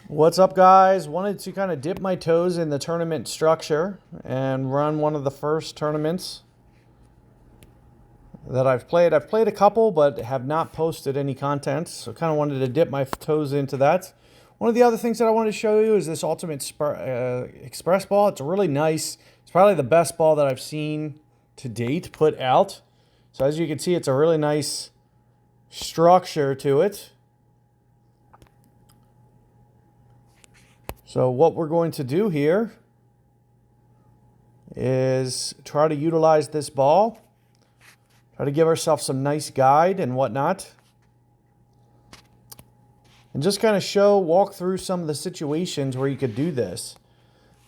What's up, guys? Wanted to kind of dip my toes in the tournament structure and run one of the first tournaments that I've played. I've played a couple, but have not posted any content, so kind of wanted to dip my toes into that. One of the other things that I wanted to show you is this Ultimate Express ball. It's really nice. It's probably the best ball that I've seen to date put out. So as you can see, it's a really nice structure to it. So what we're going to do here is try to utilize this ball, try to give ourselves some nice guide and whatnot, and just kind of walk through some of the situations where you could do this.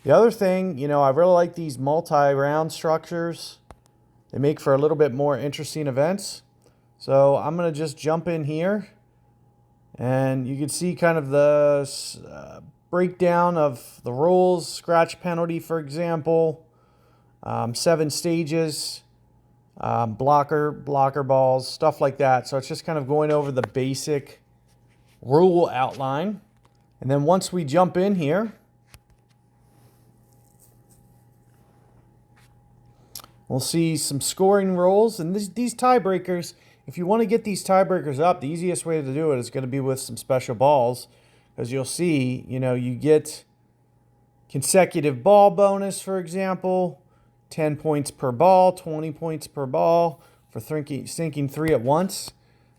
The other thing, I really like these multi-round structures. They make for a little bit more interesting events. So I'm going to just jump in here, and you can see kind of the breakdown of the rules. Scratch penalty, for example, 7 stages, blocker balls, stuff like that. So it's just kind of going over the basic rule outline. And then once we jump in here, we'll see some scoring rules. And these tiebreakers, if you want to get these tiebreakers up, the easiest way to do it is going to be with some special balls. As you'll see, you get consecutive ball bonus, for example, 10 points per ball, 20 points per ball for sinking 3 at once.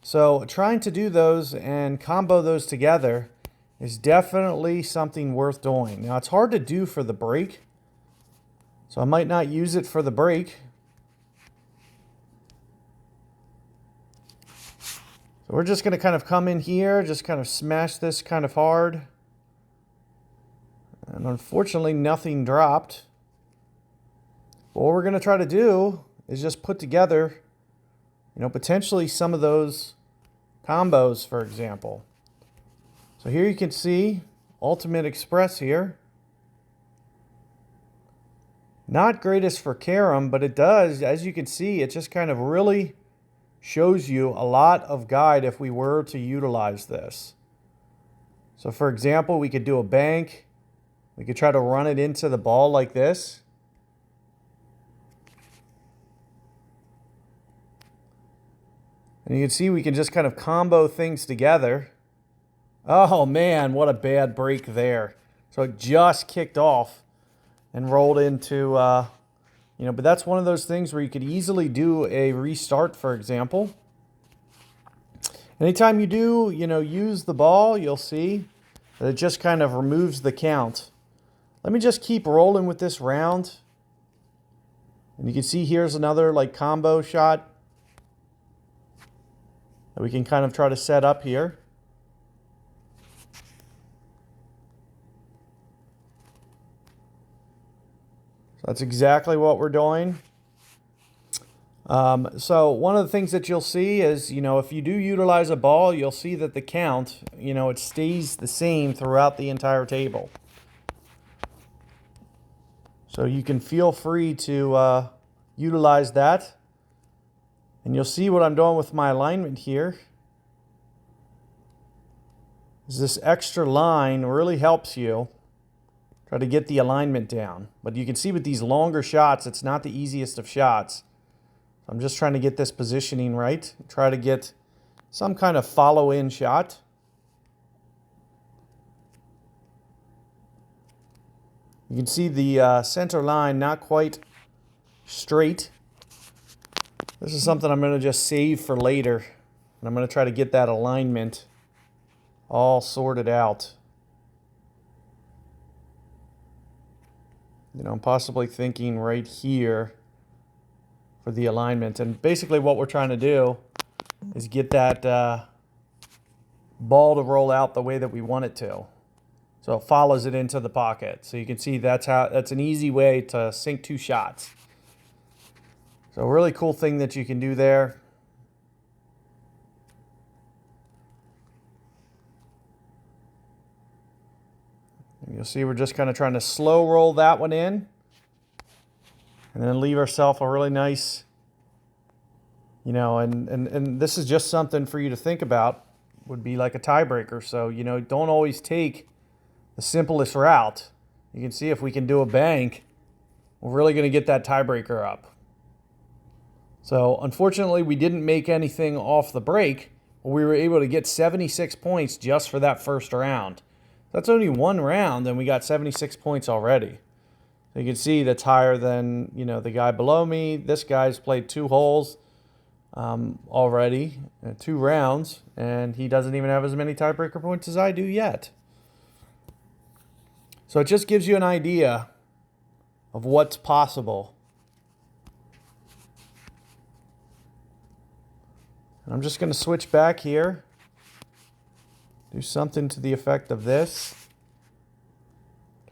So trying to do those and combo those together is definitely something worth doing. Now, it's hard to do for the break, so I might not use it for the break. So we're just going to kind of come in here, just kind of smash this kind of hard. And unfortunately, nothing dropped. But what we're going to try to do is just put together, potentially some of those combos, for example. So here you can see Ultimate Express here. Not greatest for carom, but it does, as you can see, it just kind of really shows you a lot of guide if we were to utilize this. So for example, we could do a bank. We could try to run it into the ball like this. And you can see we can just kind of combo things together. Oh man, what a bad break there. So it just kicked off and rolled into, but that's one of those things where you could easily do a restart, for example. Anytime you do, use the ball, you'll see that it just kind of removes the count. Let me just keep rolling with this round. And you can see here's another combo shot that we can kind of try to set up here. So that's exactly what we're doing. So one of the things that you'll see is, if you do utilize a ball, you'll see that the count, it stays the same throughout the entire table. So you can feel free to utilize that. And you'll see what I'm doing with my alignment here is this extra line really helps you try to get the alignment down. But you can see with these longer shots, it's not the easiest of shots. I'm just trying to get this positioning right. Try to get some kind of follow-in shot. You can see the center line not quite straight. This is something I'm going to just save for later. And I'm going to try to get that alignment all sorted out. I'm possibly thinking right here for the alignment. And basically what we're trying to do is get that ball to roll out the way that we want it to. So it follows it into the pocket. So you can see that's an easy way to sink 2 shots. So a really cool thing that you can do there. You'll see we're just kind of trying to slow roll that one in. And then leave ourselves a really nice, and this is just something for you to think about, would be like a tiebreaker. So, don't always take the simplest route. You can see if we can do a bank, we're really going to get that tiebreaker up. So unfortunately, we didn't make anything off the break, but we were able to get 76 points just for that first round. That's only one round, and we got 76 points already. So you can see that's higher than, you know, the guy below me. This guy's played 2 holes already, 2 rounds, and he doesn't even have as many tiebreaker points as I do yet. So it just gives you an idea of what's possible. And I'm just going to switch back here. Do something to the effect of this.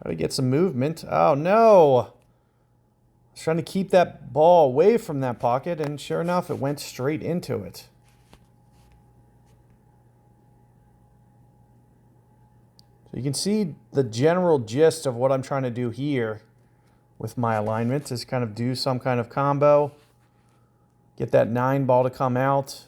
Try to get some movement. Oh, no! I was trying to keep that ball away from that pocket, and sure enough, it went straight into it. So you can see the general gist of what I'm trying to do here with my alignment is kind of do some kind of combo. Get that 9 ball to come out.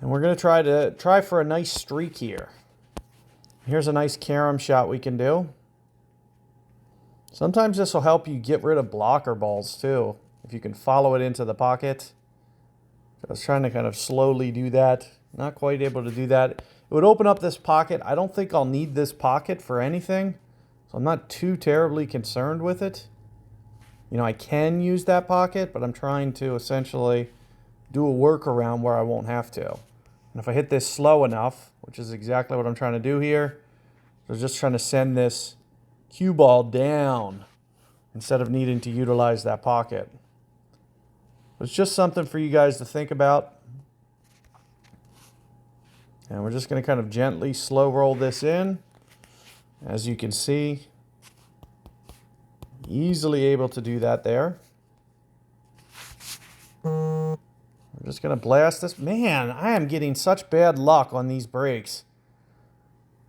And we're going to try for a nice streak here. Here's a nice carom shot we can do. Sometimes this will help you get rid of blocker balls too, if you can follow it into the pocket. I was trying to kind of slowly do that. Not quite able to do that. It would open up this pocket. I don't think I'll need this pocket for anything, so I'm not too terribly concerned with it. You know, I can use that pocket, but I'm trying to essentially do a workaround where I won't have to. And if I hit this slow enough, which is exactly what I'm trying to do here, so just trying to send this cue ball down instead of needing to utilize that pocket. It's just something for you guys to think about. And we're just going to kind of gently slow roll this in. As you can see, easily able to do that there. I'm just going to blast this. Man, I am getting such bad luck on these breaks.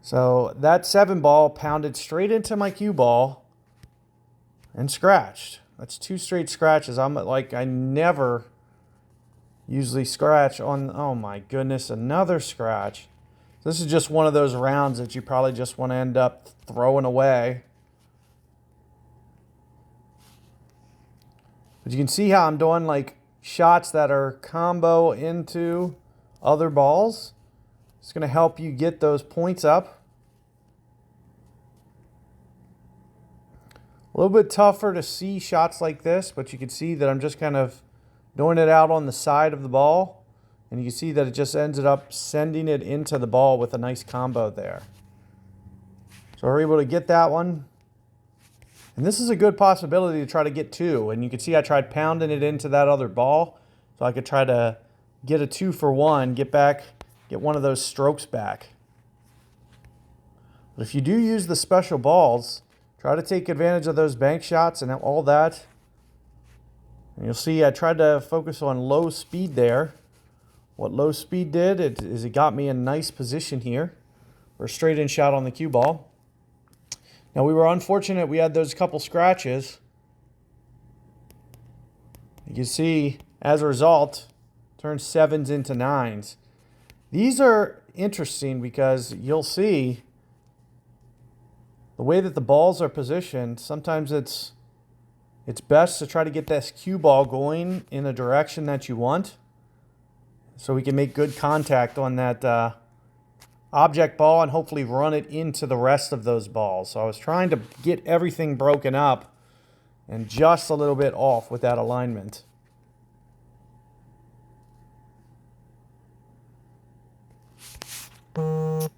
So that 7 ball pounded straight into my cue ball and scratched. That's 2 straight scratches. I'm like, I never usually scratch on, oh my goodness, another scratch. This is just one of those rounds that you probably just want to end up throwing away. But you can see how I'm doing like shots that are combo into other balls. It's going to help you get those points up. A little bit tougher to see shots like this, but you can see that I'm just kind of doing it out on the side of the ball. And you can see that it just ends up sending it into the ball with a nice combo there. So we're able to get that one. And this is a good possibility to try to get 2. And you can see I tried pounding it into that other ball. So I could try to get a 2 for 1, get one of those strokes back. But if you do use the special balls, try to take advantage of those bank shots and all that. And you'll see I tried to focus on low speed there. What low speed did is it got me in a nice position here for a straight in shot on the cue ball. Now we were unfortunate we had those couple scratches. You can see as a result, turned 7s into 9s. These are interesting because you'll see the way that the balls are positioned. Sometimes it's best to try to get this cue ball going in the direction that you want, so we can make good contact on that object ball and hopefully run it into the rest of those balls. So I was trying to get everything broken up and just a little bit off with that alignment. So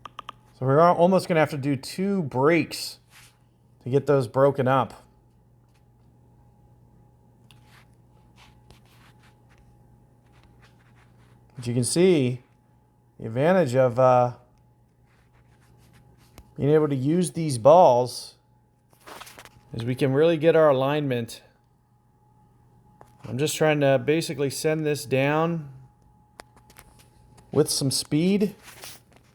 we're almost going to have to do 2 breaks to get those broken up. But you can see the advantage of being able to use these balls is we can really get our alignment. I'm just trying to basically send this down with some speed.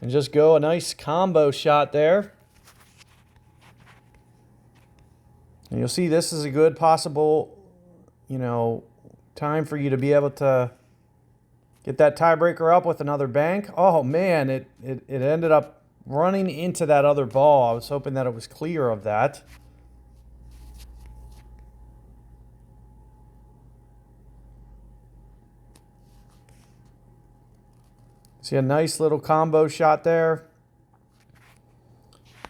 and just go a nice combo shot there. And you'll see this is a good possible, time for you to be able to get that tiebreaker up with another bank. Oh man, it ended up running into that other ball. I was hoping that it was clear of that. See a nice little combo shot there.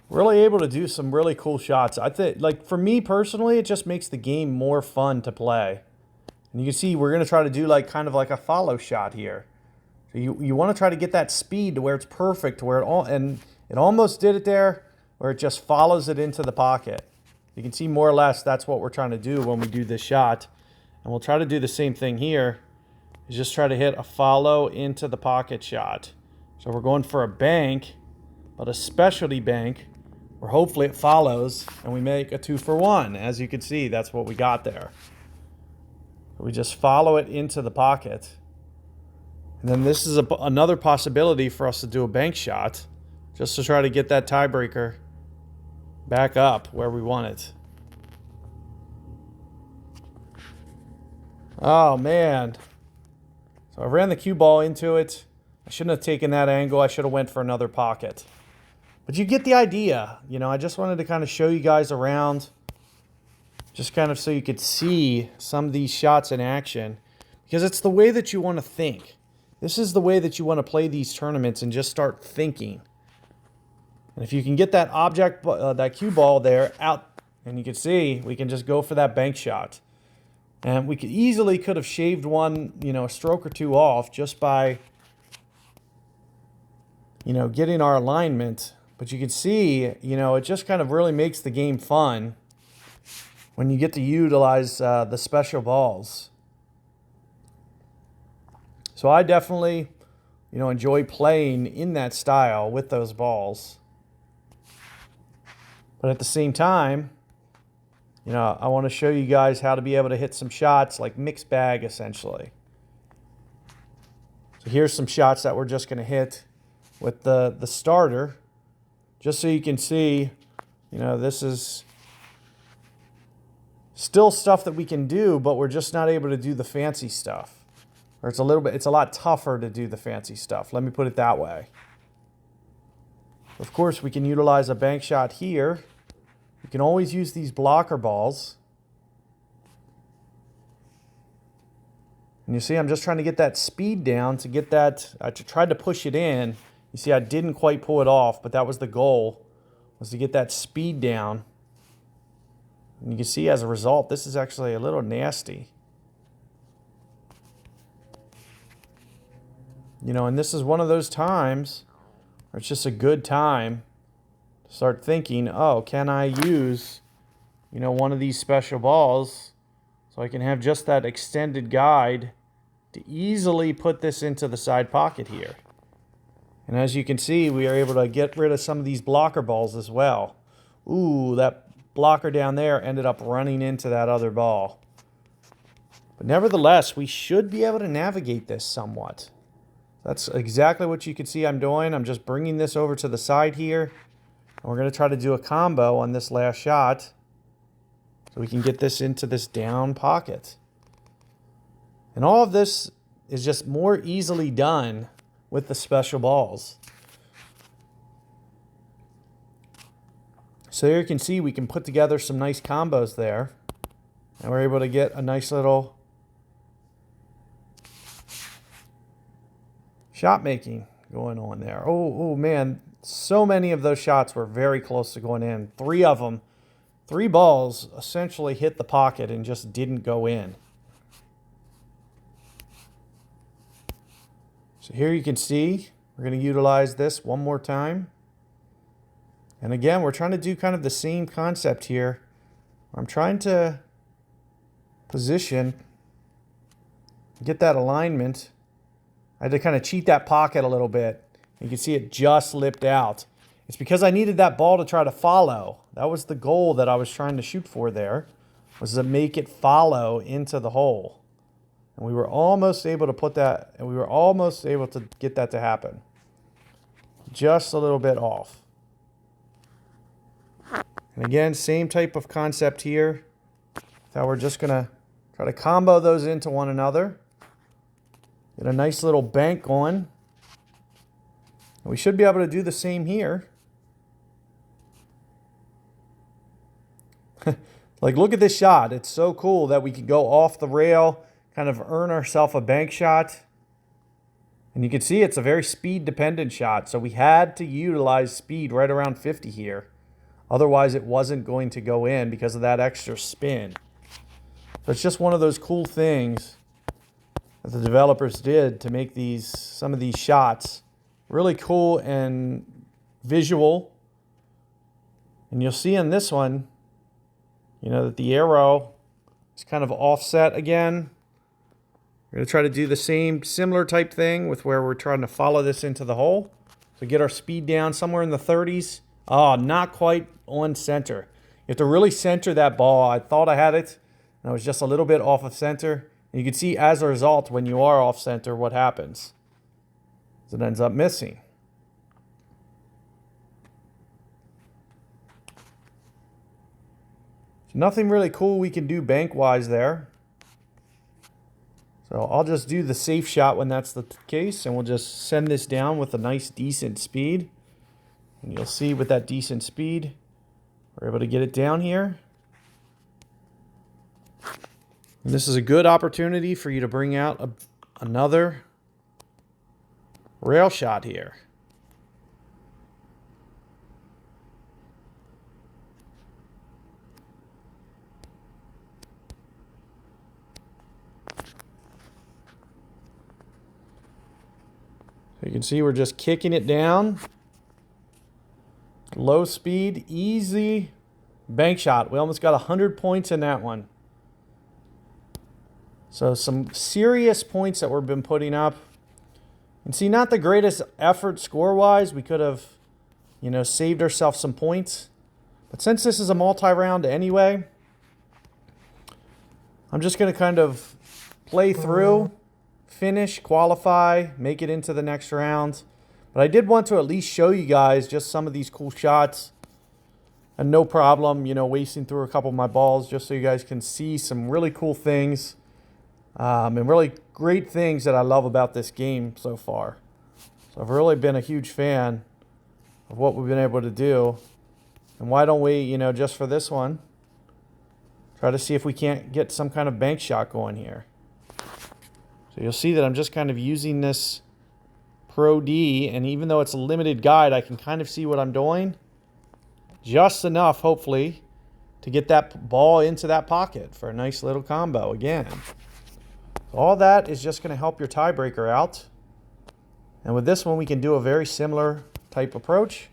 Really able to do some really cool shots. I think, like, for me personally, it just makes the game more fun to play. And you can see we're going to try to do kind of like a follow shot here. So you want to try to get that speed to where it's perfect, to where it almost did it there, where it just follows it into the pocket. You can see more or less that's what we're trying to do when we do this shot. And we'll try to do the same thing here. Is just try to hit a follow into the pocket shot. So we're going for a bank, but a specialty bank, where hopefully it follows and we make a 2-for-1. As you can see, that's what we got there. We just follow it into the pocket. And then this is another possibility for us to do a bank shot, just to try to get that tiebreaker back up where we want it. Oh man. So I ran the cue ball into it. I shouldn't have taken that angle. I should have went for another pocket. But you get the idea. I just wanted to kind of show you guys around, just kind of so you could see some of these shots in action, because it's the way that you want to think. This is the way that you want to play these tournaments, and just start thinking. And if you can get that that cue ball there out, and you can see, we can just go for that bank shot. And we could have shaved one, a stroke or two off just by, getting our alignment. But you can see, it just kind of really makes the game fun when you get to utilize the special balls. So I definitely, enjoy playing in that style with those balls. But at the same time, I want to show you guys how to be able to hit some shots like mixed bag, essentially. So here's some shots that we're just going to hit with the starter, just so you can see, this is still stuff that we can do, but we're just not able to do the fancy stuff. Or it's a lot tougher to do the fancy stuff. Let me put it that way. Of course, we can utilize a bank shot here. You can always use these blocker balls. And you see, I'm just trying to get that speed down to get that. I tried to push it in. You see, I didn't quite pull it off, but that was the goal, was to get that speed down. And you can see as a result, this is actually a little nasty. And this is one of those times where it's just a good time to start thinking, oh, can I use, one of these special balls so I can have just that extended guide to easily put this into the side pocket here. And as you can see, we are able to get rid of some of these blocker balls as well. Ooh, that blocker down there ended up running into that other ball. But nevertheless, we should be able to navigate this somewhat. That's exactly what you can see I'm doing. I'm just bringing this over to the side here. And we're going to try to do a combo on this last shot, so we can get this into this down pocket. And all of this is just more easily done with the special balls. So here you can see we can put together some nice combos there. And we're able to get a nice little shot making going on there. Oh man, so many of those shots were very close to going in. 3 of them, 3 balls essentially hit the pocket and just didn't go in. So here you can see we're going to utilize this one more time. And again, we're trying to do kind of the same concept here. I'm trying to position, get that alignment. I had to kind of cheat that pocket a little bit. You can see it just lipped out. It's because I needed that ball to try to follow. That was the goal that I was trying to shoot for there, was to make it follow into the hole. And we were almost able to put that, and we were almost able to get that to happen. just a little bit off. And again, same type of concept here. Now we're just going to try to combo those into one another. Get a nice little bank going. And we should be able to do the same here. Like, look at this shot. It's so cool that we can go off the rail, kind of earn ourselves a bank shot. And you can see it's a very speed-dependent shot. So we had to utilize speed right around 50 here. Otherwise, it wasn't going to go in because of that extra spin. So it's just one of those cool things that the developers did to make some of these shots really cool and visual. And you'll see in this one, that the arrow is kind of offset again. We're going to try to do the similar type thing with where we're trying to follow this into the hole. So get our speed down somewhere in the 30s. Oh, not quite on center. You have to really center that ball. I thought I had it, and I was just a little bit off of center. And you can see as a result, when you are off center, what happens. It ends up missing. Nothing really cool we can do bank-wise there. So I'll just do the safe shot when that's the case, and we'll just send this down with a nice, decent speed. And you'll see with that decent speed, we're able to get it down here. And this is a good opportunity for you to bring out another rail shot here. You can see we're just kicking it down. Low speed, easy bank shot. We almost got 100 points in that one. So some serious points that we've been putting up. And see, not the greatest effort score-wise. We could have, saved ourselves some points. But since this is a multi-round anyway, I'm just going to kind of play through, finish, qualify, make it into the next round. But I did want to at least show you guys just some of these cool shots. And no problem, wasting through a couple of my balls just so you guys can see some really cool things. And really great things that I love about this game so far. So I've really been a huge fan of what we've been able to do. And why don't we, just for this one, try to see if we can't get some kind of bank shot going here. So you'll see that I'm just kind of using this Pro D, and even though it's a limited guide, I can kind of see what I'm doing. Just enough, hopefully, to get that ball into that pocket for a nice little combo again. So all that is just going to help your tiebreaker out. And with this one, we can do a very similar type approach.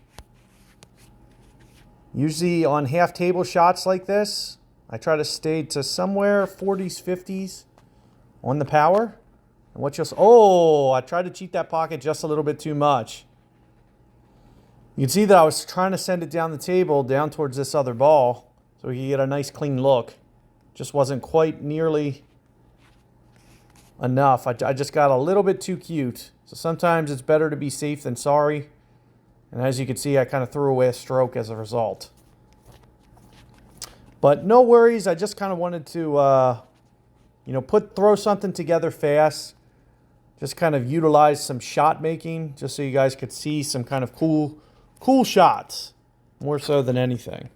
Usually on half table shots like this, I try to stay to somewhere 40s, 50s on the power. And I tried to cheat that pocket just a little bit too much. You can see that I was trying to send it down the table, down towards this other ball, so we could get a nice clean look. Just wasn't quite nearly enough. I just got a little bit too cute. So sometimes it's better to be safe than sorry. And as you can see, I kind of threw away a stroke as a result. But no worries. I just kind of wanted to, throw something together fast. Just kind of utilize some shot making, just so you guys could see some kind of cool shots, more so than anything.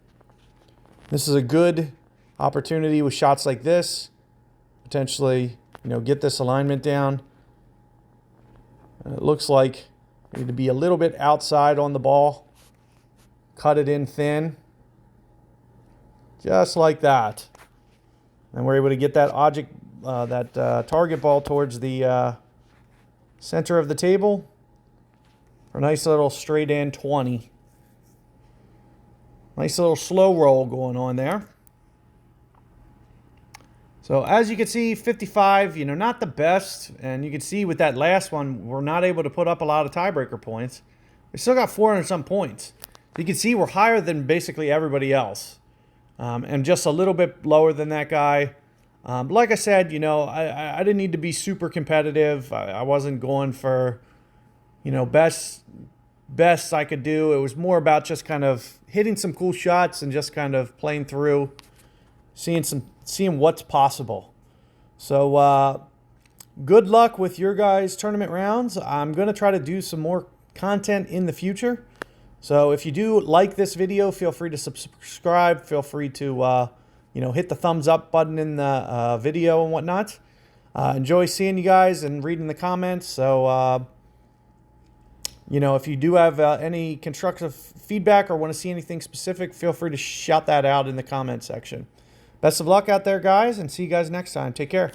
This is a good opportunity with shots like this. Potentially, get this alignment down. And it looks like I need to be a little bit outside on the ball. Cut it in thin. Just like that. And we're able to get that target ball towards the center of the table for a nice little straight in 20. Nice little slow roll going on there. So as you can see, 55, not the best. And you can see with that last one, we're not able to put up a lot of tiebreaker points. We still got 400 some points. You can see we're higher than basically everybody else. And just a little bit lower than that guy. Like I said, I didn't need to be super competitive. I wasn't going for, best best I could do. It was more about just kind of hitting some cool shots and just kind of playing through, seeing what's possible. So good luck with your guys' tournament rounds. I'm going to try to do some more content in the future. So if you do like this video, feel free to subscribe. Feel free to hit the thumbs up button in the video and whatnot. Enjoy seeing you guys and reading the comments. So if you do have any constructive feedback or want to see anything specific, feel free to shout that out in the comment section. Best of luck out there, guys, and see you guys next time. Take care.